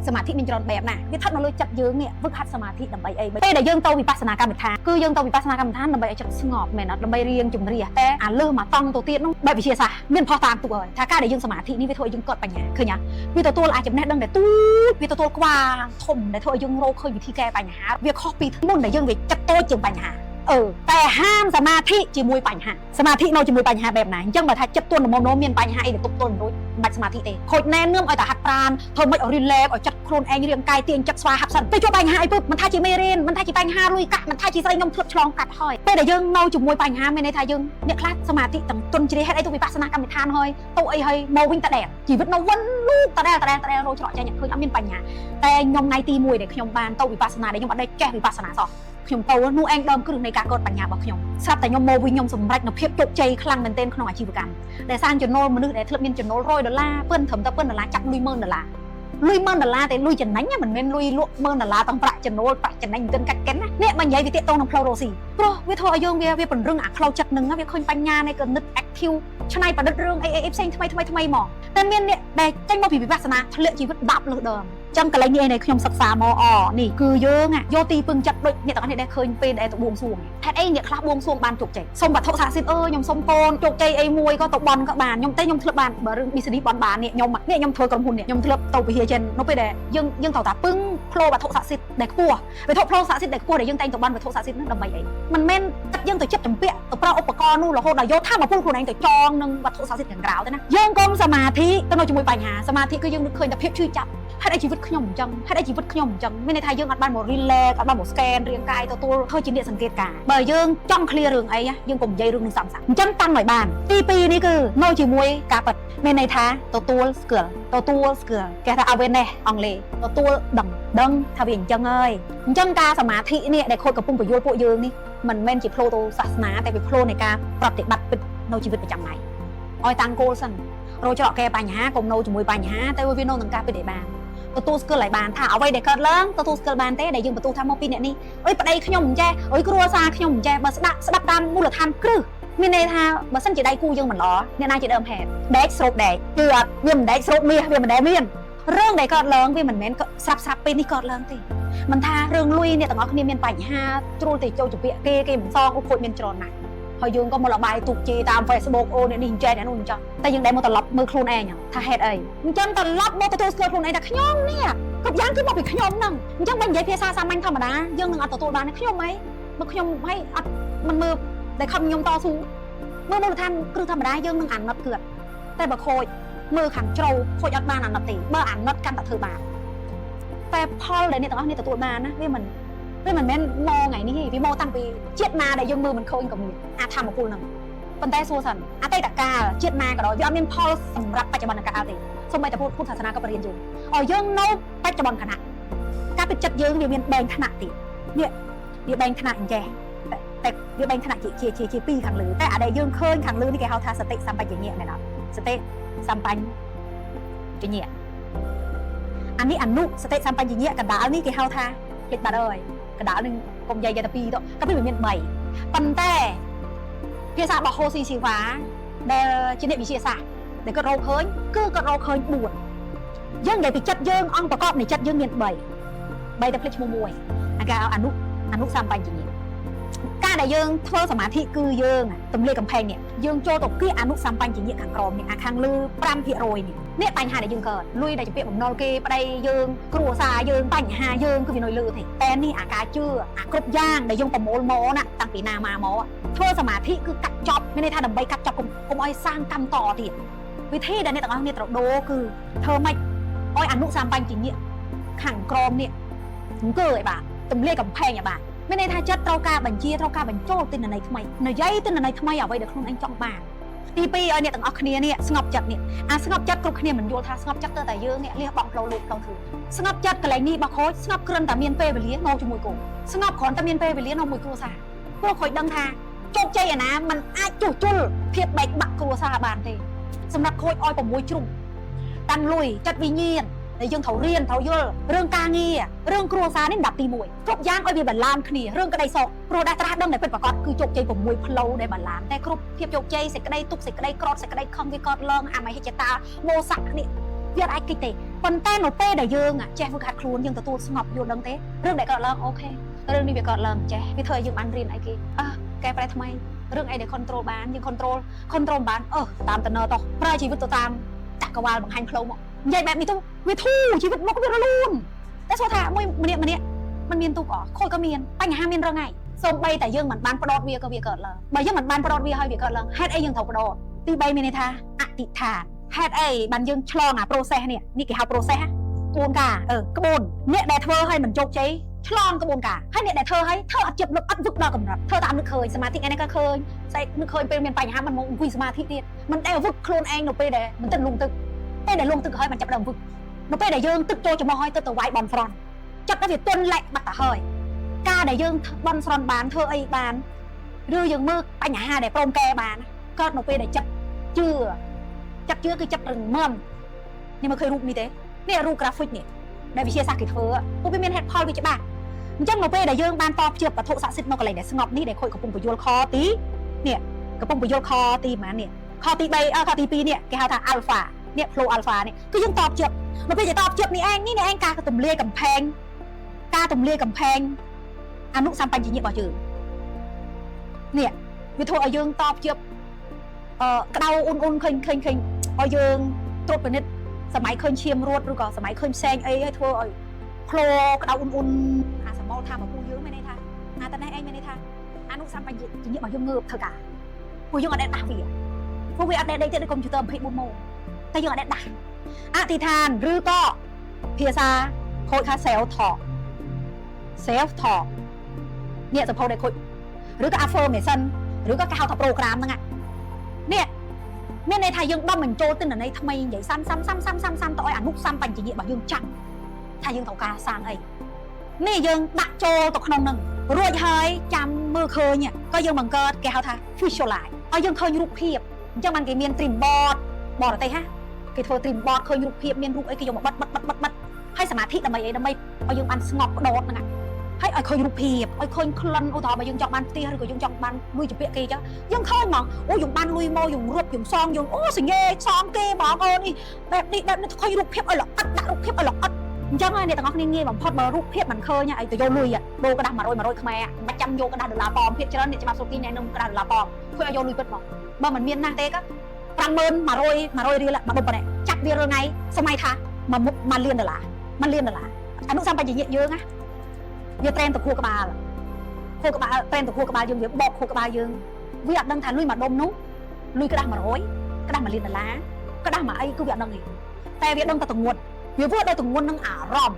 សមាធិមានច្រើនបែបណាវាស្ថិតនៅលើចិត្តយើងនេះវឹកហាត់សមាធិដើម្បីអីពេលដែលយើងទៅវិបស្សនាកម្មដ្ឋានគឺយើងទៅវិបស្សនាកម្មដ្ឋានដើម្បីឲ្យចិត្តស្ងប់មែនអត់ដើម្បីរៀងជំរះតែអាលើមកតង់ទៅទៀតនោះបែបវិទ្យាសាស្ត្រមានផុសតាមទូហើយថាការដែលយើងសមាធិនេះវាធ្វើឲ្យយើងកត់បញ្ញាឃើញទេវាទទួលអាចចំណេះដឹងដែលទូចវាទទួលខ្វាធំដែលធ្វើឲ្យយើងរកឃើញវិធីកែបញ្ហាវាខុសពីមុនដែលយើងវាចិត្តតូចជាងបញ្ហាតែហាមសមាធិជាមួយបញ្ហាសមាធិនៅជាមួយបញ្ហាបែបណាអញ្ចឹងបើថាចិត្តទន់ល្មមមានបញ្ហាអីដែលទប់ទល់មិនរួចបាច់សមាធិទេខូចណែនាំឲ្យតែហាត់ប្រាណធ្វើមិនឲ្យ relax ឲ្យចិត្តខ្លួនឯងរាងកាយទាញចិត្តស្វាហាប់សិនទៅជួបបញ្ហាអីពុបមិនថាជាមេរៀនមិនថាជាបញ្ហាលុយកាក់មិនថាជាស្អីខ្ញុំធ្លាប់ឆ្លងកាត់ហើយពេលដែលយើងនៅជាមួយបញ្ហាមានន័យថាយើងអ្នកខ្លះសមាធិទាំងទន់ជ្រះហេតុអីទៅវិបស្សនាកម្មដ្ឋានហើយទៅអីហើយមកវិញតដែលជីវិតនៅវិញលូកតដែលរោច្រកចេញឃើញអត់មានបញ្ហាតែខ្ញុំថ្ងៃទី1ដែលខ្ញុំបានទៅវិបស្សនាដែលខ្ញុំអត់ได้ចេះវិបស្សនាសោះខ្ញុំទៅនោះឯងដើមគ្រឹះនៃការកត់បញ្ញារបស់ខ្ញុំស្រាប់តែខ្ញុំមកវិញខ្ញុំសម្រេចនូវភាពជោគជ័យខ្លាំងមែនទែនក្នុងអាជីវកម្មដែលសាងចំណូលមនុស្សដែលធ្លាប់មានចំណូល$100ពឹនត្រឹមតែពឹន$ចាប់លុយ$10,000លុយ$10,000តែលុយចំណេញមិនមែនលុយលក់$10,000ទាំងប្រាក់ចំណូលប្រាក់ចំណេញទិនកាច់កិនណានេះបើនិយាយវាទាក់ទងនឹងផ្លូវរស់ស៊ីព្រោះវាធ្វើឲ្យយើងវាពង្រឹងអាផ្លូវចិត្តនឹងវាឃើញបញ្ញានៃគណិត active ច្នៃប្រឌិតរឿងអីផ្សេងថ្មីមកតែមានអ្នកដែលចេញមកពីវិបស្សនាធ្លាក់ជីវិត10លើសដើមចឹងកន្លែងនេះឯងខ្ញុំសិក្សាមកនេះគឺយើងយកទីពឹងចិត្តដូចអ្នកទាំងអស់នេះដែលឃើញពេលដែលទៅបួងសួងហេតុអីអ្នកខ្លះបួងសួងបានជោគជ័យសុំវត្ថុស័ក្តិសិទ្ធិខ្ញុំសុំកូនជោគជ័យអីមួយក៏ទៅបន់ក៏បានខ្ញុំធ្លាប់បានបើរឿង business បន់បាននេះខ្ញុំធ្វើក្រុមហ៊ុននេះខ្ញុំធ្លាប់ទៅវិហារចិននៅពេលដែលយើងត្រូវតែពឹងផ្លោវត្ថុស័ក្តិសិទ្ធិដែលខ្ពស់វត្ថុផ្លោវស័ក្តិសិទ្ធិដែលខ្ពស់ដែលយើងតែងទៅបន់វត្ថុស័ក្តិសិទ្ធិនោះដើម្បីអីមិនមែនទឹកយើងទៅចិត្តចម្ពាក់ទៅប្រើឧបករណ៍នោះរហូតដល់យកថាមកពុលខ្លួនឯងទៅចងនឹងវត្ថុស័ក្តិសិទ្ធិខាងក្រៅទៅណាយើងកុំសមាធិទៅនៅជាមួយបញ្ហាសមាធិគឺយើងនឹកឃើញតែភាពឈឺចាប់ហេតុអីជីវិតខ្ញុំអញ្ចឹងហេតុអីជីវិតខ្ញុំអញ្ចឹងមានន័យថាយើងអត់បានមក relax អត់បានមក scan រាងកាយទទួលធ្វើជាអ្នកសង្កេតការបើយើងចង់ clear រឿងអីយើងកុំនិយាយរឿងនឹងសំសាអញ្ចឹងតាំងឲ្យបានទី2នេះគឺនៅជាមួយការពិតមានន័យថាទទួល skill គេថា awareness អង់គ្លេសទទួលដឹងថាវាអញ្ចឹងហើយអញ្ចឹងការសមាធិនេះដែលខូចកំពុងបញ្យល់ពួកយើងនេះមិនមែនជាផ្លូវទៅសាសនាតែវាផ្លូវនៃការប្រតិបត្តិពិតនៅជីវិតប្រចាំថ្ងៃឲ្យតាំងគោលសិនរកច្រកកែបញ្ហាកុំនៅជាមួយបញ្ហាតែវានៅនឹងការពិតឲ្យបានទទួល skill ឲ្យបានថាអ្វីដែលកើតឡើងទទួល skill បានទេដែលយើងបន្ទោសថាមកពីអ្នកនេះអុយប្តីខ្ញុំមិនចេះអុយគ្រួសារខ្ញុំមិនចេះបើស្ដាប់តាមមូលដ្ឋានគ្រឹះមានន័យថាបើសិនជាដៃគូយើងមិនល្អអ្នកណាជាដើមហេតុដែកស្រូបដែកគឺអត់វាមិនដែកស្រូបមាសវាមិនដែលមានរឿងដែលកើតឡើងវាមិនមែនស្រាប់ពេលនេះកើតឡើងទេមិនថារឿងលុយអ្នកទាំងអស់គ្នាមានបញ្ហាជ្រុលទៅចូលជំពាក់គេមិនសងឧបមានច្រើនណាស់ហើយយើងក៏មកលបាយទុកជេរតាម Facebook អូអ្នកនេះអញ្ចេះអ្នកនោះអញ្ចឹងតែយើងដែរមកត្រឡប់មើលខ្លួនឯងថាហេតុអីអញ្ចឹងត្រឡប់មកទទួលស្គាល់ខ្លួនឯងថាខ្ញុំនេះគ្រប់យ៉ាងគឺមកពីខ្ញុំហ្នឹងអញ្ចឹងមិននិយាយភាសាសាមញ្ញធម្មតាយើងនឹងអត់ទទួលបានទេខ្ញុំអីមកខ្ញុំហីអត់មិនមើលដែលខំខ្ញុំតស៊ូមើលមូលដ្ឋានគ្រឹះធម្មតាយើងនឹងអាណិតគឺតែបើខូចមើលខាងជ្រៅខូចអត់បានអាណិតទេបើអាណិតកាន់តែធ្វើបានតែផលដែលអ្នកទាំងអស់នេះទទួលបានណាវាមិនមែនមកថ្ងៃនេះទេវាមកតាំងពីជាតិណាដែលយើងមើលមិនឃើញក៏មានអាចធម្មពលហ្នឹងប៉ុន្តែសួរសិនអតីតកាលជាតិណាក៏ដោយវាអត់មានផលសម្រាប់បច្ចុប្បន្នកាលទេសូម្បីតែពុទ្ធសាសនាក៏បរៀនយើងឲ្យយើងនៅបច្ចុប្បន្នខណៈការពិតចិត្តយើងវាមានបែងថ្នាក់ទៀតនេះវាបែងថ្នាក់អញ្ចេះតែវាបែងថ្នាក់ជាពីរខាងលើតែអាដែលយើងឃើញខាងលើនេះគេហៅថាសតិសម្បជញ្ញៈមែនអត់សតិសម្បញ្ញៈអានេះអនុសតិសម្បញ្ញៈកណ្ដាលនេះគេហៅថាភ្លេចបាត់អើយកណ្ដាលនឹងកុំនិយាយតែពីរទៅក៏វាមាន3ប៉ុន្តែភាសារបស់ហូស៊ីស៊ីវ៉ាដែលជាអ្នកវិទ្យាសាស្ត្រដែលគាត់រកឃើញគឺគាត់រកឃើញ4យើងនិយាយពីចិត្តយើងអង្គប្រកបនៃចិត្តយើងមាន3តែភ្លេចឈ្មោះមួយអាគេហៅអនុសម្បញ្ញៈការដែលយើងធ្វើសមាធិគឺយើងទម្លាយកំផែងនេះយើងចូលទៅគៀកអនុសម្បញ្ញៈខាងក្រោមនេះអាខាងលើ 5% នេះបញ្ហាដែលយើងកើតលុយដែលជាពាក្យបំណុលគេប្តីយើងគ្រួសារយើងបញ្ហាយើងគឺវានៅលើទេតែនេះអាការជឿអាគ្រប់យ៉ាងដែលយើងប្រមូលមកណាតាំងពីណាមកធ្វើសមាធិគឺកាត់ចប់មានន័យថាដើម្បីកាត់ចប់កុំឲ្យសាងកម្មតទៀតវិធីដែលអ្នកទាំងអស់គ្នាត្រូវដូរគឺធ្វើម៉េចឲ្យអនុសម្បញ្ញៈខាងក្រោមនេះអង្គើឲ្យបាទទម្លាយកំផែងឲ្យបាទមានន័យថាចិត្តត្រូវការបញ្ជាត្រូវការបញ្ចូលទិន្នន័យថ្មីនិយាយទិន្នន័យថ្មីអ្វីដែលខ្លួនឯងចង់បានទី2ឲ្យអ្នកទាំងអស់គ្នានេះស្ងប់ចិត្តនេះអាស្ងប់ចិត្តគ្រប់គ្នាមិនយល់ថាស្ងប់ចិត្តទៅតែយើងនេះលះបង់ផ្លូវលោកផ្លូវធ្វើស្ងប់ចិត្តកន្លែងនេះបោះខូចស្ងប់គ្រាន់តែមានពេលវេលានៅជាមួយកូនស្ងប់គ្រាន់តែមានពេលវេលានៅមួយគ្រួសារព្រោះខូចដឹងថាជោគជ័យឯណាมันអាចជួសជុលភាពបែកបាក់គ្រួសារបានទេសម្រាប់ខូចឲ្យ6ជ្រុងតាំងលុយចិត្តវិញ្ញាណដែលយើងត្រូវរៀនត្រូវយល់រឿងការងាររឿងគ្រួសារនេះ10ទី1គ្រប់យ៉ាងឲ្យវាបាឡានគ្នារឿងក្តីសោកព្រោះដែលត្រាស់ដឹងដែលពិតប្រាកដគឺជោគជ័យ6ផ្លូវដែលបាឡានតែគ្រប់ភាពជោគជ័យសេចក្តីទុកសេចក្តីក្រត់សេចក្តីខឹងវាកើតឡើងអាមហិច្ឆតាមោសៈនេះវាអាចគិតទេ ប៉ុន្តែនៅពេលដែលយើងចេះវឹកហាត់ខ្លួនយើងទទួលស្ងប់យល់ដឹងទេរឿងដែលកើតឡើងអូខេរឿងនេះវាកើតឡើងចេះវាធ្វើឲ្យយើងបានរៀនអីគេកែប្រែថ្មីរឿងអីដែល control បានយើង control បានតាមតំណតោះប្រើជីវិតទៅតាមចក្រវាលបង្ហាញផ្លូវមកនិយាយបែបនេះទៅវាធូរជីវិតមកវារលូនតែស្គាល់ថាមួយម្នាក់มันមានទុកខូចក៏មានបញ្ហាមានរងថ្ងៃសូម្បីតែយើងមិនបានផ្ដោតវាក៏វាកើតឡើងបើយើងមិនបានផ្ដោតវាហើយវាកើតឡើងហេតុអីយើងត្រូវផ្ដោតទី3មានន័យថាអតិថានហេតុអីបានយើងឆ្លងprocess នេះគេហៅ process ក្បួនការក្បួនអ្នកដែលធ្វើឲ្យមិនជោគជ័យឆ្លងក្បួនការហើយអ្នកដែលធ្វើឲ្យធ្វើអត់ចិត្តលឹកអត់វឹកដល់កម្រិតធ្វើតាមនឹកឃើញសមាធិឯនេះក៏ឃើញស្អែកនឹកឃើញពេលមានបញ្ហាមិនមកអង្គុយសមាធិទៀតមិនដែលវឹកខ្លួនឯងនៅពេលដែលមិនទឹកលងទឹកពេលដែលលងទឹកហើយมันចាប់ដើមវឹកនៅពេលដែលយើងទឹកចូលចំហហើយទៅវាយបនស្រន់ចិត្តដល់វាទន់លែកបាត់ទៅហើយការដែលយើងបនស្រន់បានធ្វើអីបានឬយើងមើលបញ្ហាដែលព្រមកែបានកើតនៅពេលដែលចិត្តជឿគឺចិត្តរឹងមាំនេះមកឃើញរូបនេះទេនេះរូប graphic នេះដែលវិទ្យាសាស្ត្រគេធ្វើពួកវាមានហេតុផលវាច្បាស់អញ្ចឹងនៅពេលដែលយើងបានតបជាវត្ថុស័ក្តិសិទ្ធិនៅកន្លែងដែលស្ងប់នេះដែលខូចកំពុងបញ្យល់ខទីនេះកំពុងបញ្យល់ខទីប៉ុន្មាននេះខទី3ខទី2នេះគេហៅថា alpha នេះ flow alpha នេះគឺយើងតបជានៅពេលដែលតបជានេះឯងការទម្លាយកំផែងអនុសម្បញ្ញៈរបស់យើងនេះវាធ្វើឲ្យយើងតបជាក្តៅអ៊ុនឃើញឲ្យយើងត្រួតពិនិត្យសម័យឃើញឈាមរត់ឬក៏សម័យឃើញផ្សេងអីឲ្យធ្វើឲ្យក្លោក្តៅអ៊ុនអាសមលថាមកពូយើងមានន័យថាតែនេះឯងមានន័យថាអនុសម្បញ្ញៈរបស់យើងងើបធ្វើការពួកយើងអត់ដែលដាស់វាពួកវាអត់ដែលដេកទៀតដូចកុំព្យូទ័រ24ម៉ោងតែយើងអត់ដែលដាស់អធិដ្ឋានឬក៏ភាសាខូចថា self talk នេះសភៅដែលខូចឬក៏ affirmation ឬក៏គេហៅថា program ហ្នឹងនេះមានន័យថាយើងបំបញ្ចូលទិន្នន័យថ្មីនិយាយសាំទៅឲ្យអនុសម្បញ្ញៈរបស់យើងចាំថាយើងត្រូវការសាងអីនេះយើងដាក់ចូលទៅក្នុងហ្នឹងរួចហើយចាំមើលឃើញក៏យើងបង្កើតគេហៅថា visualize ឲ្យយើងឃើញរូបភាពអញ្ចឹងបានគេមាន dream board បរទេសគេធ្វើ dream board ឃើញរូបភាពមានរូបអីគេយកមកបិទហើយសមាធិដើម្បីអីដើម្បីឲ្យយើងបានស្ងប់ផ្ដោតហ្នឹងហើយឲ្យឃើញរូបភាពឲ្យឃើញក្លិនឧទាហរណ៍បើយើងចង់បានផ្ទះឬក៏យើងចង់បានលុយជាពាក្យគេអញ្ចឹងយើងឃើញហ្មងយើងបានលុយមកយើងរត់យើងសងយើងសញ្ញេសងគេបងអូននេះបែបនេះឃើញរូបភាពឲ្យល្អិតដាក់រូបភាពឲ្យល្អិតអញ្ចឹងហើយអ្នកទាំងអស់គ្នាងាយបំផុតបើរូបភាពមិនឃើញឲ្យទៅយកលុយដូរក្តាស់100ខ្មែរមិនចាំយកក្តាស់ដុល្លារប៉មភាគច្រើនអ្នកច្បាប់សុខទីណែនាំក្តាស់ដុល្លារប៉មធ្វើឲ្យយកលុយពិតមកបើមិនមានណាស់ទេក៏50100រៀលមកបុកប៉ុណ្ណេះចាប់វារាល់ថ្ងៃសម័យថា1លានដុល្លារអនុសម្បញ្ញៈយើងវាត្រេនទៅខួរក្បាលត្រេនទៅខួរក្បាលយើងវាបកខួរក្បាលយើងវាអត់ដឹងថាលុយមួយដុំនោះលុយក្តាស់100ក្តាស់1លានដុល្លារក្តាស់មួយអីគឺវាអត់ដឹងទេតែវាដឹងតែទងន់វាធ្វើដល់ទងន់នឹងអារម្មណ៍